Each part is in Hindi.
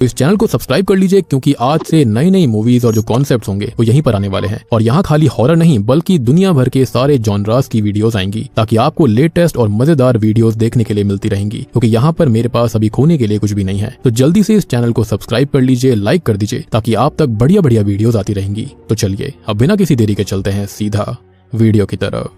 तो इस चैनल को सब्सक्राइब कर लीजिए, क्योंकि आज से नई नई मूवीज और जो कॉन्सेप्ट्स होंगे वो यहीं पर आने वाले हैं। और यहाँ खाली हॉरर नहीं बल्कि दुनिया भर के सारे जॉनरास की वीडियोस आएंगी, ताकि आपको लेटेस्ट और मजेदार वीडियोस देखने के लिए मिलती रहेंगी। क्योंकि यहाँ पर मेरे पास अभी खोने के लिए कुछ भी नहीं है। तो जल्दी से इस चैनल को सब्सक्राइब कर लीजिए, लाइक कर दीजिए, ताकि आप तक बढ़िया बढ़िया वीडियोस आती रहेंगी। तो चलिए अब बिना किसी देरी के चलते हैं सीधा वीडियो की तरफ।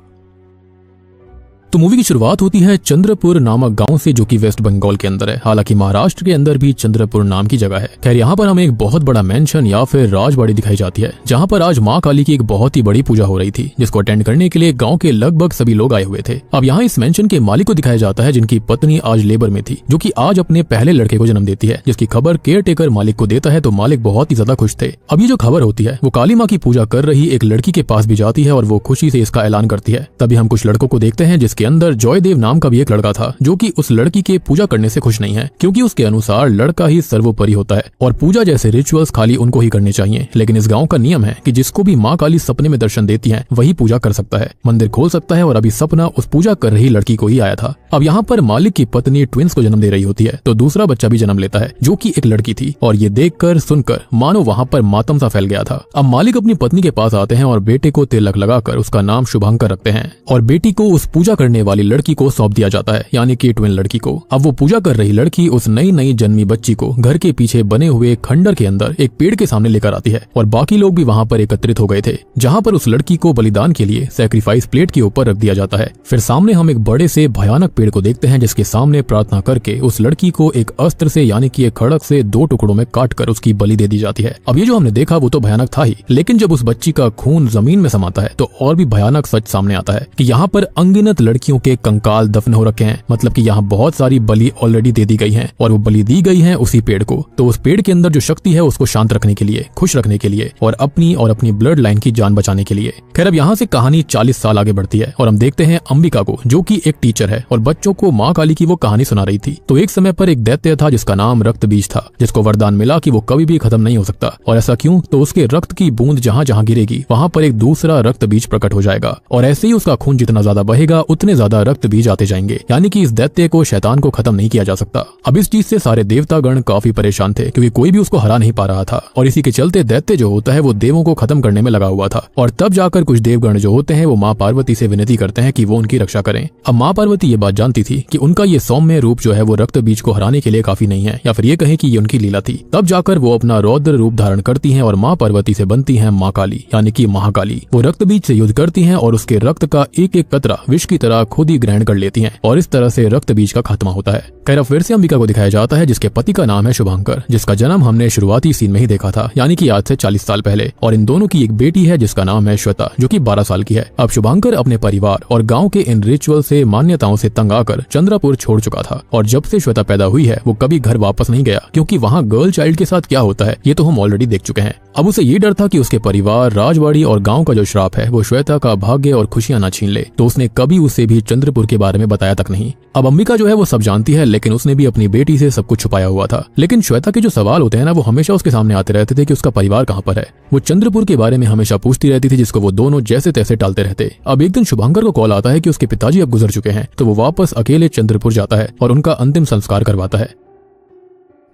तो मूवी की शुरुआत होती है चंद्रपुर नामक गांव से, जो कि वेस्ट बंगाल के अंदर है। हालांकि महाराष्ट्र के अंदर भी चंद्रपुर नाम की जगह है। खैर यहाँ पर हमें एक बहुत बड़ा मेंशन या फिर राजबाड़ी दिखाई जाती है, जहां पर आज मां काली की एक बहुत ही बड़ी पूजा हो रही थी, जिसको अटेंड करने के लिए गांव के लगभग सभी लोग आए हुए थे। अब यहाँ इस मेंशन के मालिक को दिखाया जाता है, जिनकी पत्नी आज लेबर में थी, जो कि आज अपने पहले लड़के को जन्म देती है, जिसकी खबर केयर टेकर मालिक को देता है। तो मालिक बहुत ही ज्यादा खुश थे। अब ये जो खबर होती है वो काली माँ की पूजा कर रही एक लड़की के पास भी जाती है और वो खुशी से इसका ऐलान करती है। तभी हम कुछ लड़कों को देखते हैं, जिसके अंदर जॉयदेव नाम का भी एक लड़का था, जो कि उस लड़की के पूजा करने से खुश नहीं है, क्योंकि उसके अनुसार लड़का ही सर्वोपरि होता है और पूजा जैसे रिचुअल्स खाली उनको ही करने चाहिए। लेकिन इस गांव का नियम है कि जिसको भी मां काली सपने में दर्शन देती है वही पूजा कर सकता है, मंदिर खोल सकता है। और अभी सपना उस पूजा कर रही लड़की को ही आया था। अब यहाँ पर मालिक की पत्नी ट्विंस को जन्म दे रही होती है, तो दूसरा बच्चा भी जन्म लेता है, जो कि एक लड़की थी। और ये देखकर सुनकर मानो वहाँ पर मातम सा फैल गया था। अब मालिक अपनी पत्नी के पास आते हैं और बेटे को तिलक लगाकर उसका नाम शुभांकर रखते हैं, और बेटी को उस पूजा करने वाली लड़की को सौंप दिया जाता है, यानी कि ट्विन लड़की को। अब वो पूजा कर रही लड़की उस नई जन्मी बच्ची को घर के पीछे बने हुए खंडर के अंदर एक पेड़ के सामने लेकर आती है, और बाकी लोग भी वहाँ पर एकत्रित हो गए थे, जहाँ पर उस लड़की को बलिदान के लिए सैक्रिफाइस प्लेट के ऊपर रख दिया जाता है। फिर सामने हम एक बड़े से भयानक पेड़ को देखते हैं, जिसके सामने प्रार्थना करके उस लड़की को एक अस्त्र से यानी कि एक खड़क से 2 टुकड़ों में काट कर उसकी बलि दे दी जाती है। अब ये जो हमने देखा वो तो भयानक था ही, लेकिन जब उस बच्ची का खून जमीन में समाता है तो और भी भयानक सच सामने आता है कि यहाँ पर अनगिनत लड़कियों के कंकाल दफन हो रखे हैं। मतलब कि यहाँ बहुत सारी बलि ऑलरेडी दे दी गई हैं, और वो बलि दी गई है उसी पेड़ को। तो उस पेड़ के अंदर जो शक्ति है उसको शांत रखने के लिए, खुश रखने के लिए, और अपनी ब्लड लाइन की जान बचाने के लिए। खैर अब यहाँ से कहानी 40 साल आगे बढ़ती है, और हम देखते हैं अंबिका को, जो कि एक टीचर है और बच्चों को माँ काली की वो कहानी सुना रही थी। तो एक समय पर एक दैत्य था जिसका नाम रक्त बीज था, जिसको वरदान मिला कि वो कभी भी खत्म नहीं हो सकता। और ऐसा क्यों? तो उसके रक्त की बूंद जहाँ जहाँ गिरेगी वहाँ पर एक दूसरा रक्त बीज प्रकट हो जाएगा, और ऐसे ही उसका खून जितना ज्यादा बहेगा उतने ज्यादा रक्त बीज आते जाएंगे। यानी कि इस दैत्य को, शैतान को खत्म नहीं किया जा सकता। अब इस चीज से सारे देवतागण काफी परेशान थे, क्योंकि कोई भी उसको हरा नहीं पा रहा था, और इसी के चलते दैत्य जो होता है वो देवों को खत्म करने में लगा हुआ था। और तब जाकर कुछ देवगण जो होते हैं वो माँ पार्वती से विनती करते हैं कि वो उनकी रक्षा करें। अब माँ पार्वती ये बात जानती थी कि उनका ये सौम्य रूप जो है वो रक्त बीज को हराने के लिए काफी नहीं है, या फिर ये कहें कि ये उनकी लीला थी। तब जाकर वो अपना रौद्र रूप धारण करती हैं और माँ पार्वती से बनती हैं माँ काली, यानी कि महाकाली। वो रक्त बीज से युद्ध करती हैं और उसके रक्त का एक एक कतरा विष की तरह खुद ही ग्रहण कर लेती हैं, और इस तरह से रक्त बीज का खात्मा होता है। खैर अब फिर से अंबिका को दिखाया जाता है, जिसके पति का नाम है शुभांकर, जिसका जन्म हमने शुरुआती सीन में ही देखा था, यानी कि आज से 40 साल पहले। और इन दोनों की एक बेटी है जिसका नाम है श्वेता, जो कि 12 साल की है। अब शुभांकर अपने परिवार और गांव के इन रिचुअल से, मान्यताओं से तंग आकर चंद्रपुर छोड़ चुका था, और जब से श्वेता पैदा हुई है वो कभी घर वापस नहीं गया, क्योंकि वहाँ गर्ल चाइल्ड के साथ क्या होता है ये तो हम ऑलरेडी देख चुके हैं। अब उसे ये डर था कि उसके परिवार, राजवाड़ी और गांव का जो श्राप है वो श्वेता का भाग्य और खुशियां ना छीन ले, तो उसने कभी उसे भी चंद्रपुर के बारे में बताया तक नहीं। अब अंबिका जो है वो सब जानती है, लेकिन उसने भी अपनी बेटी से सब कुछ छुपाया हुआ था। लेकिन श्वेता के जो सवाल होते हैं ना वो हमेशा उसके सामने आते रहते थे कि उसका परिवार कहाँ पर है। वो चंद्रपुर के बारे में हमेशा पूछती रहती थी, जिसको वो दोनों जैसे तैसे टालते रहते। अब एक दिन शुभांकर को कॉल आता है कि उसके पिताजी अब गुजर चुके हैं, तो वो वापस अकेले चंद्रपुर जाता है और उनका अंतिम संस्कार करवाता है।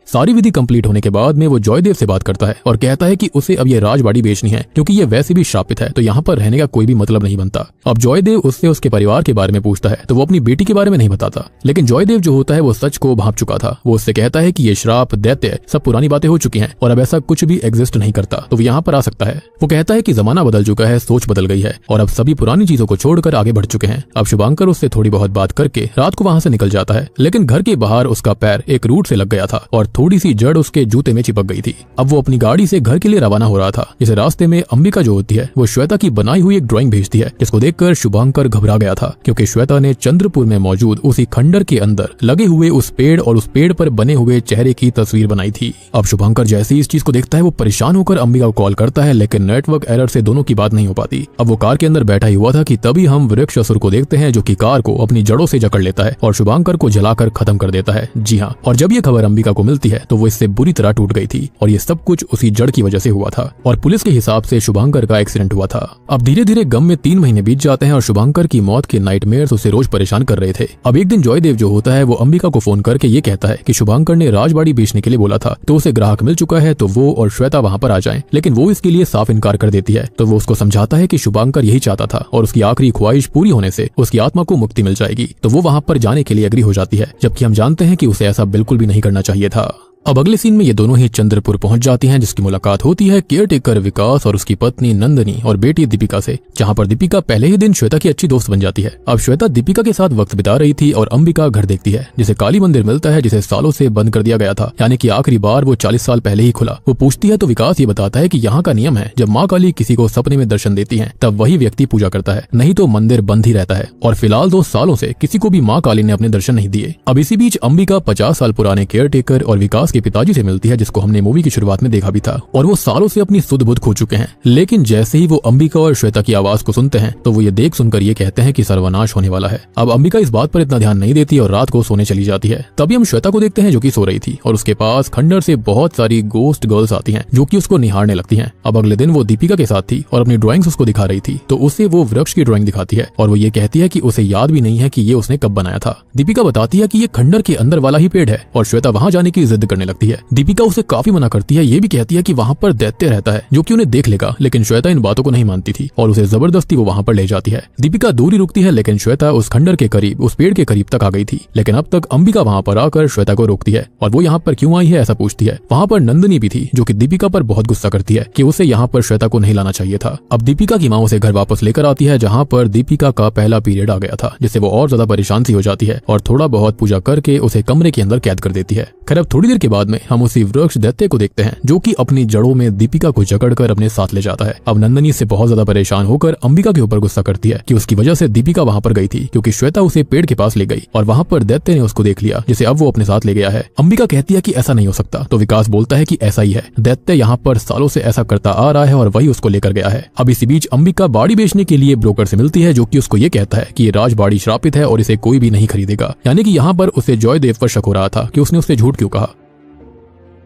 सारी विधि कंप्लीट होने के बाद में वो जॉयदेव से बात करता है और कहता है कि उसे अब ये राजबाड़ी बेचनी है, क्योंकि ये वैसे भी श्रापित है, तो यहाँ पर रहने का कोई भी मतलब नहीं बनता। अब जॉयदेव उससे उसके परिवार के बारे में पूछता है, तो वो अपनी बेटी के बारे में नहीं बताता। लेकिन जॉयदेव जो होता है वो सच को भांप चुका था। वो उससे कहता है कि ये श्राप, दैत्य सब पुरानी बातें हो चुकी हैं और अब ऐसा कुछ भी एग्जिस्ट नहीं करता, तो वो यहाँ पर आ सकता है। वो कहता है कि जमाना बदल चुका है, सोच बदल गई है और अब सभी पुरानी चीजों को छोड़कर आगे बढ़ चुके हैं। अब शुभांकर उससे थोड़ी बहुत बात करके रात को वहां से निकल जाता है, लेकिन घर के बाहर उसका पैर एक रूट से लग गया था और थोड़ी सी जड़ उसके जूते में चिपक गई थी। अब वो अपनी गाड़ी से घर के लिए रवाना हो रहा था। जिसे रास्ते में अंबिका जो होती है वो श्वेता की बनाई हुई एक ड्राइंग भेजती है, जिसको देखकर शुभांकर घबरा गया था, क्योंकि श्वेता ने चंद्रपुर में मौजूद उसी खंडर के अंदर लगे हुए उस पेड़ और उस पेड़ पर बने हुए चेहरे की तस्वीर बनाई थी। अब शुभांकर जैसे ही इस चीज को देखता है वो परेशान होकर अंबिका को कॉल करता है, लेकिन नेटवर्क एरर से दोनों की बात नहीं हो पाती। अब वो कार के अंदर बैठा ही हुआ था कि तभी हम वृक्ष असुर को देखते हैं, जो कि कार को अपनी जड़ों से जकड़ लेता है और शुभांकर को जलाकर खत्म कर देता है। जी हाँ, और जब ये खबर अंबिका को मिलती मिलती है तो वो इससे बुरी तरह टूट गई थी और ये सब कुछ उसी जड़ की वजह से हुआ था और पुलिस के हिसाब से शुभांकर का एक्सीडेंट हुआ था। अब धीरे धीरे गम में 3 महीने बीत जाते हैं और शुभांकर की मौत के नाइटमेयर्स उसे रोज परेशान कर रहे थे। अब एक दिन जॉयदेव जो होता है वो अंबिका को फोन करके ये कहता है कि शुभांकर ने राजबाड़ी बेचने के लिए बोला था तो उसे ग्राहक मिल चुका है तो वो और श्वेता वहां पर आ जाएं, लेकिन वो इसके लिए साफ इनकार कर देती है। तो वो उसको समझाता है कि शुभांकर यही चाहता था और उसकी आखिरी ख्वाहिश पूरी होने से उसकी आत्मा को मुक्ति मिल जाएगी, तो वो वहां पर जाने के लिए एग्री हो जाती है, जबकि हम जानते हैं कि उसे ऐसा बिल्कुल भी नहीं करना चाहिए था। अब अगले सीन में ये दोनों ही चंद्रपुर पहुंच जाती हैं, जिसकी मुलाकात होती है केयरटेकर विकास और उसकी पत्नी नंदनी और बेटी दीपिका से, जहां पर दीपिका पहले ही दिन श्वेता की अच्छी दोस्त बन जाती है। अब श्वेता दीपिका के साथ वक्त बिता रही थी और अंबिका घर देखती है जिसे काली मंदिर मिलता है, जिसे सालों से बंद कर दिया गया था, यानी कि आखिरी बार वो 40 साल पहले ही खुला। वो पूछती है तो विकास ये बताता है कि यहाँ का नियम है, जब माँ काली किसी को सपने में दर्शन देती है तब वही व्यक्ति पूजा करता है, नहीं तो मंदिर बंद ही रहता है। और फिलहाल 2 सालों से किसी को भी माँ काली ने अपने दर्शन नहीं दिए। अब इसी बीच अंबिका 50 साल पुराने केयरटेकर और विकास के पिताजी से मिलती है, जिसको हमने मूवी की शुरुआत में देखा भी था, और वो सालों से अपनी सुध बुध खो चुके हैं। लेकिन जैसे ही वो अंबिका और श्वेता की आवाज को सुनते हैं तो वो ये देख सुनकर ये कहते हैं कि सर्वनाश होने वाला है। अब अंबिका इस बात पर इतना ध्यान नहीं देती और रात को सोने चली जाती है। तभी हम श्वेता को देखते हैं जो कि सो रही थी और उसके पास खंडर से बहुत सारी गोस्ट गर्ल्स आती हैं जो कि उसको निहारने लगती हैं। अब अगले दिन वो दीपिका के साथ थी और अपनी ड्राइंग्स उसको दिखा रही थी, तो उसे वो वृक्ष की ड्राइंग दिखाती है और वो ये कहती है कि उसे याद भी नहीं है कि ये उसने कब बनाया था। दीपिका बताती है कि ये खंडर के अंदर वाला ही पेड़ है और श्वेता वहां जाने की जिद करने लगती है। दीपिका उसे काफी मना करती है, ये भी कहती है कि वहां पर दैत्य रहता है जो कि उन्हें देख लेगा, लेकिन श्वेता इन बातों को नहीं मानती थी और उसे जबरदस्ती वो वहां पर ले जाती है। दीपिका दूरी रुकती है, लेकिन श्वेता उस खंडर के करीब, उस पेड़ के करीब तक आ गई थी, लेकिन अब तक अंबिका वहां पर आकर श्वेता को रोकती है और वो यहाँ पर क्यों आई है ऐसा पूछती है। वहां पर नंदनी भी थी जो कि दीपिका पर बहुत गुस्सा करती है कि उसे यहाँ पर श्वेता को नहीं लाना चाहिए था। अब दीपिका की माँ उसे घर वापस लेकर आती है, जहाँ पर दीपिका का पहला पीरियड आ गया था, जिससे वो और ज्यादा परेशान सी हो जाती है और थोड़ा बहुत पूजा करके उसे कमरे के अंदर कैद कर देती है। खैर अब थोड़ी देर के बाद में हम उसी वृक्ष दैत्य को देखते हैं जो कि अपनी जड़ों में दीपिका को जकड़कर अपने साथ ले जाता है। अब नंदनी से बहुत ज्यादा परेशान होकर अंबिका के ऊपर गुस्सा करती है कि उसकी वजह से दीपिका वहां पर गई थी, क्योंकि श्वेता उसे पेड़ के पास ले गई और वहां पर दैत्य ने उसको देख लिया, जिसे अब वो अपने साथ ले गया है। अंबिका कहती है कि ऐसा नहीं हो सकता, तो विकास बोलता है कि ऐसा ही है, दैत्य यहाँ पर सालों से ऐसा करता आ रहा है और वही उसको लेकर गया है। अब इसी बीच अंबिका बाड़ी बेचने के लिए ब्रोकर से मिलती है जो कि उसको ये कहता है कि ये राजबाड़ी श्रापित है और इसे कोई भी नहीं खरीदेगा, यानी कि यहाँ पर उसे जॉयदेव पर शक हो रहा था कि उसने उससे झूठ क्यों कहा।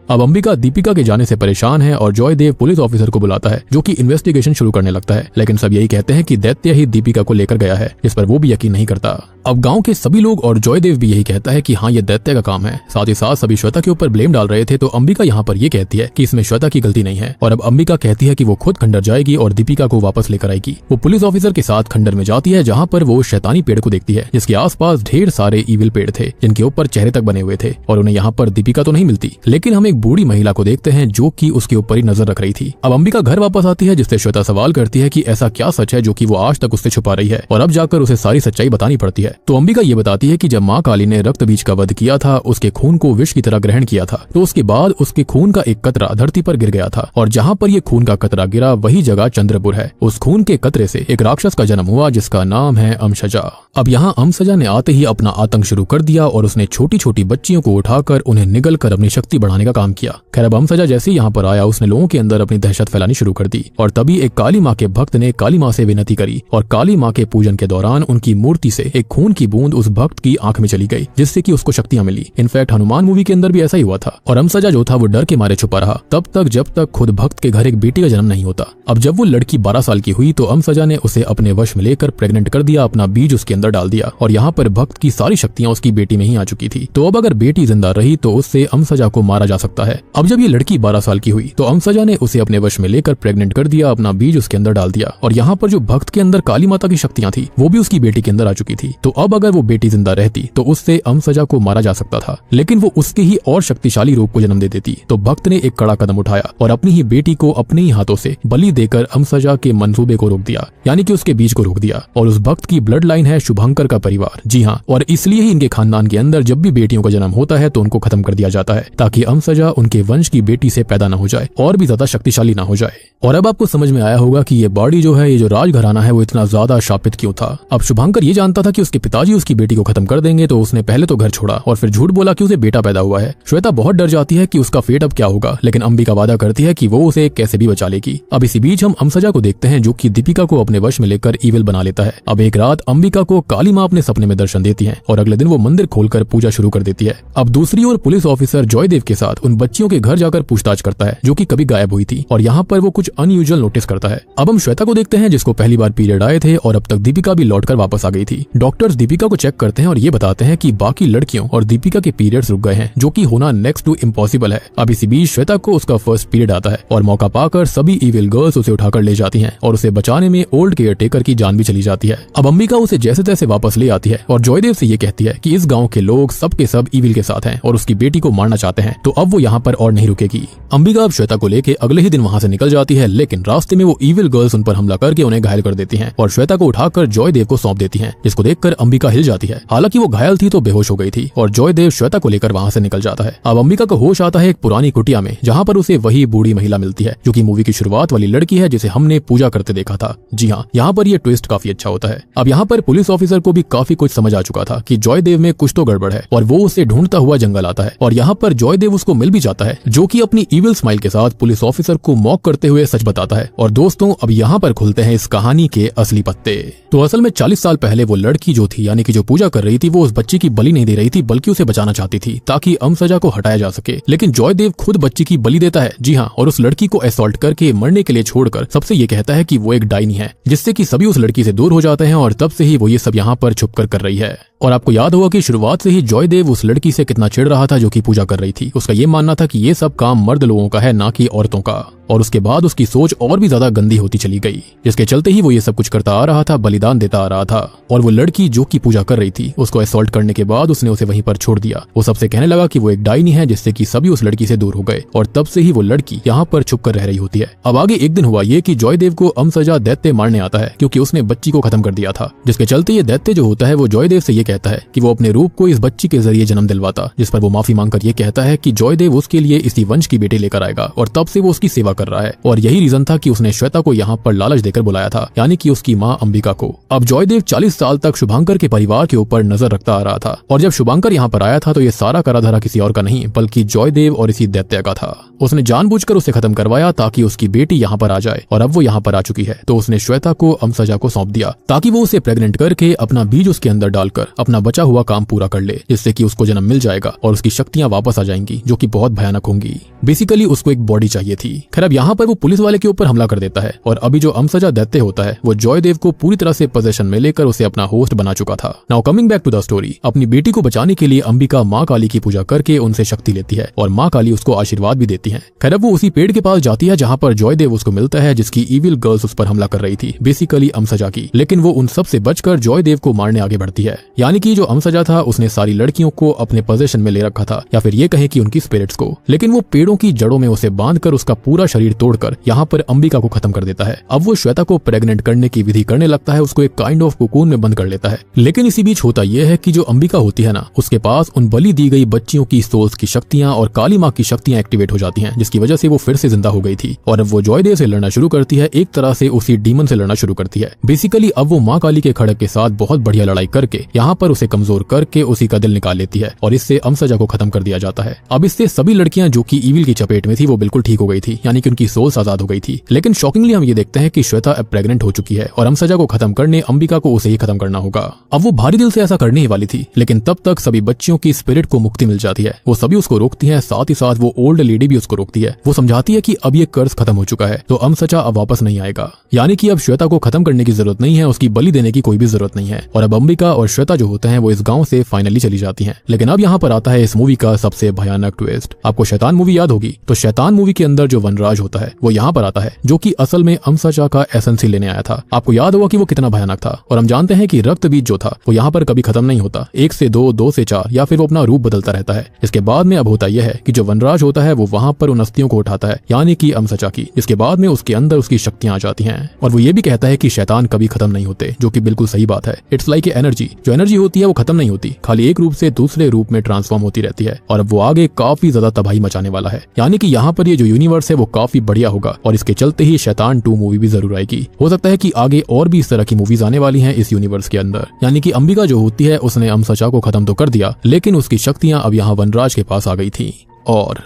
अब अंबिका दीपिका के जाने से परेशान है और जॉयदेव पुलिस ऑफिसर को बुलाता है जो कि इन्वेस्टिगेशन शुरू करने लगता है, लेकिन सब यही कहते हैं कि दैत्य ही दीपिका को लेकर गया है, इस पर वो भी यकीन नहीं करता। अब गांव के सभी लोग और जॉयदेव भी यही कहता है कि हाँ ये दैत्य का काम है। साथ ही साथ सभी श्वेता के ऊपर ब्लेम डाल रहे थे, तो अंबिका यहाँ पर ये कहती है कि इसमें श्वेता की गलती नहीं है और अब अंबिका कहती है कि वो खुद खंडर जाएगी और दीपिका को वापस लेकर आएगी। वो पुलिस ऑफिसर के साथ खंडर में जाती है जहाँ पर वो शैतानी पेड़ को देखती है जिसके आसपास ढेर सारे ईविल पेड़ थे जिनके ऊपर चेहरे तक बने हुए थे और उन्हें यहाँ पर दीपिका तो नहीं मिलती, लेकिन हम एक बूढ़ी महिला को देखते हैं जो कि उसके ऊपर ही नजर रख रही थी। अब अंबिका घर वापस आती है जिससे श्वेता सवाल करती है कि ऐसा क्या सच है जो कि वो आज तक उससे छुपा रही है और अब जाकर उसे सारी सच्चाई बतानी पड़ती है। तो अंबिका ये बताती है कि जब माँ काली ने रक्त बीज का वध किया था, उसके खून को विष की तरह ग्रहण किया था, तो उसके बाद उसके खून का एक कतरा धरती पर गिर गया था और जहाँ पर ये खून का कतरा गिरा वही जगह चंद्रपुर है। उस खून के कतरे से एक राक्षस का जन्म हुआ जिसका नाम है अमसजा। अब यहाँ अमसजा ने आते ही अपना आतंक शुरू कर दिया और उसने छोटी छोटी बच्चियों को उठाकर उन्हें निगल कर अपनी शक्ति बढ़ाने का काम किया। खैर अब अमसजा जैसे ही यहाँ पर आया उसने लोगों के अंदर अपनी दहशत फैलानी शुरू कर दी और तभी एक काली माँ के भक्त ने काली माँ से विनती करी और काली माँ के पूजन के दौरान उनकी मूर्ति से एक खून की बूंद उस भक्त की आंख में चली गई जिससे कि उसको शक्तियां मिली। इनफैक्ट हनुमान मूवी के अंदर भी ऐसा ही हुआ था और अमसजा जो था वो डर के मारे छुपा रहा तब तक जब तक खुद भक्त के घर एक बेटी का जन्म नहीं होता। अब जब वो लड़की 12 साल की हुई तो अमसजा ने उसे अपने वश में लेकर प्रेग्नेंट कर दिया, अपना बीज उसके अंदर डाल दिया और यहाँ पर भक्त की सारी शक्तियां उसकी बेटी में ही आ चुकी थी। तो अब अगर बेटी जिंदा रही तो उससे अमसजा को मारा जा सकता है। अब जब ये लड़की 12 साल की हुई तो अमसजा ने उसे अपने वश में लेकर प्रेग्नेंट कर दिया, अपना बीज उसके अंदर डाल दिया और यहाँ पर जो भक्त के अंदर काली माता की शक्तियां थी वो भी उसकी बेटी के अंदर आ चुकी थी। तो अब अगर वो बेटी जिंदा रहती तो उससे अमसजा को मारा जा सकता था, लेकिन वो उसके ही और शक्तिशाली रूप को जन्म दे देती। तो भक्त ने एक कड़ा कदम उठाया और अपनी ही बेटी को अपने ही हाथों से बलि देकर अमसजा के मंसूबे को रोक दिया, यानी कि उसके बीज को रोक दिया। और उस भक्त की ब्लड लाइन है शुभांकर का परिवार। जी हाँ, और इसलिए ही इनके खानदान के अंदर जब भी बेटियों का जन्म होता है तो उनको खत्म कर दिया जाता है ताकि अमसजा उनके वंश की बेटी से पैदा न हो जाए और भी ज्यादा शक्तिशाली न हो जाए। और अब आपको समझ में आया होगा कि ये बॉडी जो है, ये जो राजघराना है, वो इतना ज्यादा शापित क्यों था। अब शुभांकर ये जानता था कि उसके पिताजी उसकी बेटी को खत्म कर देंगे, तो उसने पहले तो घर छोड़ा और फिर झूठ बोला कि उसे बेटा पैदा हुआ है। श्वेता बहुत डर जाती है कि उसका फेट अब क्या होगा, लेकिन अंबिका वादा करती है कि वो उसे कैसे भी बचा लेगी। अब इसी बीच हम अमसजा को देखते हैं, जो कि दीपिका को अपने वश में लेकर ईविल बना लेता है। अब एक रात अंबिका को काली माँ अपने सपने में दर्शन देती है और अगले दिन वो मंदिर खोलकर पूजा शुरू कर देती है। अब दूसरी ओर पुलिस ऑफिसर जॉयदेव के साथ उन बच्चियों के घर जाकर पूछताछ करता है जो कि कभी गायब हुई थी, और यहाँ पर वो कुछ अनयूजुअल नोटिस करता है। अब हम श्वेता को देखते हैं, जिसको पहली बार पीरियड आए थे और अब तक दीपिका भी लौटकर वापस आ गई थी। डॉक्टर्स दीपिका को चेक करते हैं और ये बताते हैं कि बाकी लड़कियों और दीपिका के पीरियड्स रुक गए हैं, जो कि होना नेक्स्ट टू इम्पॉसिबल है। अब इसी बीच श्वेता को उसका फर्स्ट पीरियड आता है और मौका पाकर सभी ईविल गर्ल्स उसे उठाकर ले जाती हैं और उसे बचाने में ओल्ड केयर टेकर की जान भी चली जाती है। अब अंबिका उसे जैसे तैसे वापस ले आती है और जॉयदेव से ये कहती है कि इस गांव के लोग सब के सब ईविल के साथ हैं और उसकी बेटी को मारना चाहते हैं, तो अब वो यहाँ पर और नहीं रुकेगी। अंबिका अब श्वेता को लेके अगले ही दिन वहाँ से निकल जाती है, लेकिन रास्ते में वो ईविल गर्ल्स उन पर हमला करके उन्हें घायल कर देती हैं और श्वेता को उठाकर जॉयदेव को सौंप देती हैं, जिसको देखकर अंबिका हिल जाती है। हालांकि वो घायल थी तो बेहोश हो गई थी और जॉयदेव श्वेता को लेकर वहाँ से निकल जाता है। अब अंबिका को होश आता है एक पुरानी कुटिया में, जहाँ पर उसे वही बूढ़ी महिला मिलती है जो कि मूवी की शुरुआत वाली लड़की है जिसे हमने पूजा करते देखा था। जी हाँ, यहाँ पर ये ट्विस्ट काफी अच्छा होता है। अब यहाँ पर पुलिस ऑफिसर को भी काफी कुछ समझ आ चुका था कि जॉयदेव में कुछ तो गड़बड़ है और वो उसे ढूंढता हुआ जंगल आता है और यहाँ पर जॉयदेव उसको मिल भी जाता है, जो कि अपनी ईविल स्माइल के साथ पुलिस ऑफिसर को मॉक करते हुए सच बताता है। और दोस्तों, अब यहाँ पर खुलते हैं इस कहानी के असली पत्ते। तो असल में 40 साल पहले वो लड़की जो थी, यानी कि जो पूजा कर रही थी, वो उस बच्ची की बलि नहीं दे रही थी बल्कि उसे बचाना चाहती थी ताकि अमसजा को हटाया जा सके। लेकिन जॉयदेव खुद बच्ची की बलि देता है, जी हाँ, और उस लड़की को असॉल्ट करके मरने के लिए छोड़कर सबसे ये कहता है कि वो एक डायनी है, जिससे कि सभी उस लड़की से दूर हो जाते हैं और तब से ही वो ये सब यहाँ पर छुपकर कर रही है। और आपको याद होगा कि शुरुआत से ही जॉयदेव उस लड़की से कितना चिढ़ रहा था जो कि पूजा कर रही थी। उसका ये मानना था कि ये सब काम मर्द लोगों का है, ना कि औरतों का। और उसके बाद उसकी सोच और भी ज्यादा गंदी होती चली गई, जिसके चलते ही वो ये सब कुछ करता आ रहा था, बलिदान देता आ रहा था। और वो लड़की जो कि पूजा कर रही थी, उसको असॉल्ट करने के बाद उसने उसे वहीं पर छोड़ दिया। वो सबसे कहने लगा कि वो एक डायनी है, जिससे कि सभी उस लड़की से दूर हो गए और तब से ही वो लड़की यहाँ पर छुप कर रह रही होती है। अब आगे एक दिन हुआ ये कि जॉयदेव को अमसजा दैत्य मारने आता है, क्योंकि उसने बच्ची को खत्म कर दिया था। जिसके चलते ये दैत्य जो होता है वो जॉयदेव से ये कहता है कि वो अपने रूप को इस बच्ची के जरिए जन्म दिलवाता, जिस पर वो माफी मांगकर ये कहता है कि जॉयदेव उसके लिए इसी वंश की बेटी लेकर आएगा और तब से वो उसकी सेवा कर रहा है। और यही रीजन था कि उसने श्वेता को यहाँ पर लालच देकर बुलाया था, यानी कि उसकी माँ अंबिका को। अब जॉयदेव 40 साल तक शुभांकर के परिवार के ऊपर नजर रखता आ रहा था और जब शुभांकर यहाँ पर आया था तो ये सारा कराधारा किसी और का नहीं बल्कि जॉयदेव और इसी दैत्य का था। उसने जानबूझकर उसे खत्म करवाया ताकि उसकी बेटी यहाँ पर आ जाए, और अब वो यहाँ पर आ चुकी है तो उसने श्वेता को अमसजा को सौंप दिया ताकि वो उसे प्रेग्नेंट करके अपना बीज उसके अंदर डालकर अपना बचा हुआ काम पूरा कर ले, जिससे कि उसको जन्म मिल जाएगा और उसकी शक्तियां वापस आ जाएंगी, जो कि बहुत भयानक होंगी। बेसिकली उसको एक बॉडी चाहिए थी। खैर, अब यहाँ पर वो पुलिस वाले के ऊपर हमला कर देता है और अभी जो अमसजा दैत्य होता है वो जॉयदेव को पूरी तरह से पोजीशन में लेकर उसे अपना होस्ट बना चुका था। Now coming back to the story, अपनी बेटी को बचाने के लिए अंबिका माँ काली की पूजा करके उनसे शक्ति लेती है और माँ काली उसको आशीर्वाद भी देती है। खैर, अब वो उसी पेड़ के पास जाती है जहाँ पर जॉयदेव उसको मिलता है, जिसकी ईविल गर्ल्स उस पर हमला कर रही थी, बेसिकली अमसजा की। लेकिन वो उन सब से बचकर जॉयदेव को मारने आगे बढ़ती है। यानी कि जो अमसजा था उसने सारी लड़कियों को अपने पोजीशन में ले रखा था, या फिर ये कहें कि उनकी स्पिरिट्स को। लेकिन वो पेड़ों की जड़ों में उसे बांधकर उसका पूरा शरीर तोड़कर यहाँ पर अंबिका को खत्म कर देता है। अब वो श्वेता को प्रेग्नेंट करने की विधि करने लगता है, उसको एक काइंड ऑफ कोकून में बंद कर लेता है। लेकिन इसी बीच होता यह है कि जो अंबिका होती है ना, उसके पास उन बलि दी गई बच्चियों की सोल्स की शक्तियां और काली माँ की शक्तियां एक्टिवेट हो जाती हैं, जिसकी वजह से वो फिर से जिंदा हो गई थी और अब वो जॉयदेव से लड़ना शुरू करती है। एक तरह से उसी डीमन से लड़ना शुरू करती है। बेसिकली अब वो माँ काली के खड़क के साथ बहुत बढ़िया लड़ाई करके यहाँ पर उसे कमजोर करके उसी का दिल निकाल लेती है और इससे अमसजा को खत्म कर दिया जाता है। अब इससे सभी लड़कियां जो कि ईविल की चपेट में थी वो बिल्कुल ठीक हो गई थी, यानी कि उनकी सोल्स आजाद हो गई थी। लेकिन शॉकिंगली हम ये देखते हैं कि श्वेता अब प्रेग्नेंट हो चुकी है और अमसजा को खत्म करने अंबिका को उसे ही खत्म करना होगा। अब वो भारी दिल से ऐसा करने ही वाली थी, लेकिन तब तक सभी बच्चियों की स्पिरिट को मुक्ति मिल जाती है। वो सभी उसको रोकती है, साथ ही साथ वो ओल्ड लेडी भी उसको रोकती है। वो समझाती है कि अब ये कर्ज खत्म हो चुका है तो अमसजा अब वापस नहीं आएगा, यानी कि अब श्वेता को खत्म करने की जरूरत नहीं है, उसकी बलि देने की कोई भी जरूरत नहीं है। और अब अंबिका और श्वेता जो होते हैं वो इस गांव से फाइनली चली जाती हैं। लेकिन अब यहाँ पर आता है इस मूवी का सबसे भयानक ट्विस्ट। आपको शैतान मूवी याद होगी, तो शैतान मूवी के अंदर जो वनराज होता है वो यहाँ पर आता है, जो कि असल में अमसजा का एसेंस लेने आया था। आपको याद होगा कि वो कितना भयानक था। और हम जानते हैं कि रक्त बीज जो था वो यहाँ पर कभी खत्म नहीं होता, 1 से 2, 2 से 4 या फिर वो अपना रूप बदलता रहता है। इसके बाद में अब होता यह है कि जो वनराज होता है वो वहाँ पर उन अस्थियों को उठाता है, यानी कि अमसजा की, जिसके बाद में उसके अंदर उसकी शक्तियां आ जाती हैं। और वो ये भी कहता है कि शैतान कभी खत्म नहीं होते, जो कि बिल्कुल सही बात है। इट्स लाइक एनर्जी, जो एनर्जी होती है वो खत्म नहीं होती, खाली एक रूप से दूसरे रूप में ट्रांसफॉर्म होती रहती है। और अब वो आगे काफी ज्यादा तबाही मचाने वाला है, यानी कि यहाँ पर ये जो यूनिवर्स है वो काफी बढ़िया होगा और इसके चलते ही शैतान 2 मूवी भी जरूर आएगी। हो सकता है कि आगे और भी इस तरह की मूवीज आने वाली हैं इस यूनिवर्स के अंदर। यानी कि अंबिका जो होती है उसने अमसचा को खत्म तो कर दिया, लेकिन उसकी शक्तियां अब यहाँ वनराज के पास आ गई थी और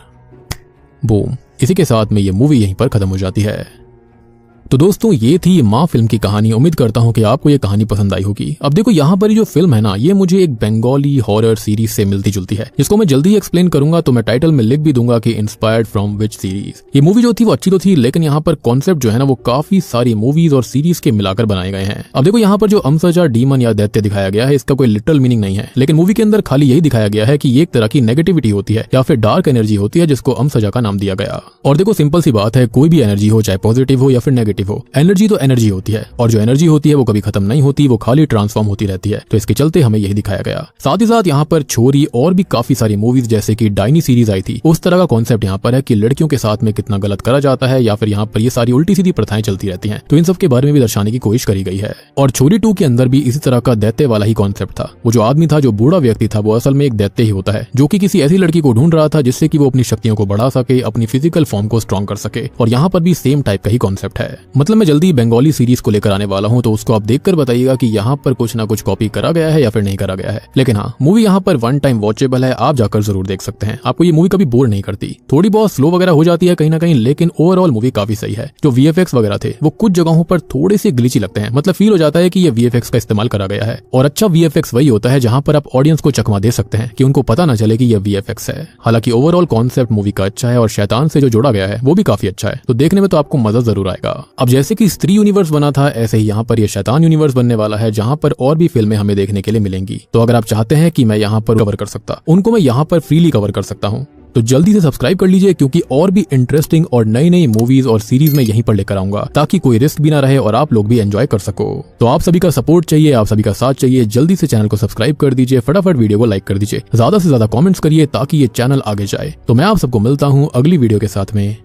बूम, इसी के साथ में ये मूवी यहीं पर खत्म हो जाती है। तो दोस्तों ये थी माँ फिल्म की कहानी। उम्मीद करता हूँ कि आपको ये कहानी पसंद आई होगी। अब देखो यहाँ पर जो फिल्म है ना, ये मुझे एक बंगाली हॉरर सीरीज से मिलती जुलती है, जिसको मैं जल्दी ही एक्सप्लेन करूंगा। तो मैं टाइटल में लिख भी दूंगा कि इंस्पायर्ड फ्रॉम विच सीरीज। ये मूवी जो थी वो अच्छी तो थी, लेकिन यहाँ पर कॉन्सेप्ट जो है ना वो काफी सारी मूवीज और सीरीज के मिलाकर बनाए गए हैं। अब देखो यहाँ पर जो अमसचा डीमन या दैत्य दिखाया गया है, इसका कोई लिटरल मीनिंग नहीं है, लेकिन मूवी के अंदर खाली यही दिखाया गया है कि ये एक तरह की नेगेटिविटी होती है या फिर डार्क एनर्जी होती है, जिसको अमसचा का नाम दिया गया। और देखो सिंपल सी बात है, कोई भी एनर्जी हो, चाहे पॉजिटिव हो या फिर नेगेटिव हो, एनर्जी एनर्जी होती है और जो एनर्जी होती है वो कभी खत्म नहीं होती, वो खाली ट्रांसफॉर्म होती रहती है। तो इसके चलते हमें यही दिखाया गया। साथ ही साथ यहाँ पर छोरी और भी काफी सारी मूवीज जैसे कि डाइनी सीरीज आई थी, उस तरह का कॉन्सेप्ट यहाँ पर है कि लड़कियों के साथ में कितना गलत करा जाता है या फिर यहाँ पर ये सारी उल्टी सीधी प्रथाएं चलती रहती हैं। तो इन सब के बारे में भी दर्शाने की कोशिश करी गई है। और छोरी 2 के अंदर भी इसी तरह का दैत्य वाला ही कॉन्सेप्ट था। वो जो आदमी था, जो बूढ़ा व्यक्ति था, वो असल में एक दैत्य ही होता है, जो कि किसी ऐसी लड़की को ढूंढ रहा था जिससे कि वो अपनी शक्तियों को बढ़ा सके, अपनी फिजिकल फॉर्म को स्ट्रॉन्ग कर सके। और यहाँ पर भी सेम टाइप का ही कॉन्सेप्ट है। मतलब मैं जल्दी बंगाली सीरीज को लेकर आने वाला हूं, तो उसको आप देखकर बताइएगा कि यहाँ पर कुछ ना कुछ कॉपी करा गया है या फिर नहीं करा गया है। लेकिन हाँ, मूवी यहाँ पर वन टाइम वॉचेबल है, आप जाकर जरूर देख सकते हैं। आपको ये मूवी कभी बोर नहीं करती। थोड़ी बहुत स्लो वगैरह हो जाती है कहीं ना कहीं, लेकिन ओवरऑल मूवी काफी सही है। जो VFX वगैरह थे वो कुछ जगहों पर थोड़े से ग्लिची लगते हैं, मतलब फील हो जाता है कि ये VFX का इस्तेमाल करा गया है। और अच्छा VFX वही होता है जहां पर आप ऑडियंस को चकमा दे सकते हैं कि उनको पता ना चले कि ये VFX है। हालांकि ओवरऑल कॉन्सेप्ट मूवी का अच्छा है और शैतान से जो जोड़ा गया है वो भी काफी अच्छा है। तो देखने में तो आपको मजा जरूर आएगा। अब जैसे कि स्त्री यूनिवर्स बना था, ऐसे ही यहाँ पर ये शैतान यूनिवर्स बनने वाला है, जहां पर और भी फिल्में हमें देखने के लिए मिलेंगी। तो अगर आप चाहते हैं कि मैं यहाँ पर कवर कर सकता, उनको मैं यहाँ पर फ्रीली कवर कर सकता हूँ, तो जल्दी से सब्सक्राइब कर लीजिए, क्योंकि और भी इंटरेस्टिंग और नई नई मूवीज और सीरीज में यहीं पर लेकर आऊंगा, ताकि कोई रिस्क भी ना रहे और आप लोग भी एंजॉय कर सको। तो आप सभी का सपोर्ट चाहिए, आप सभी का साथ चाहिए। जल्दी से चैनल को सब्सक्राइब कर दीजिए, फटाफट वीडियो को लाइक कर दीजिए, ज्यादा से ज्यादा कमेंट्स करिए ताकि ये चैनल आगे जाए। तो मैं आप सबको मिलता हूँ अगली वीडियो के साथ में।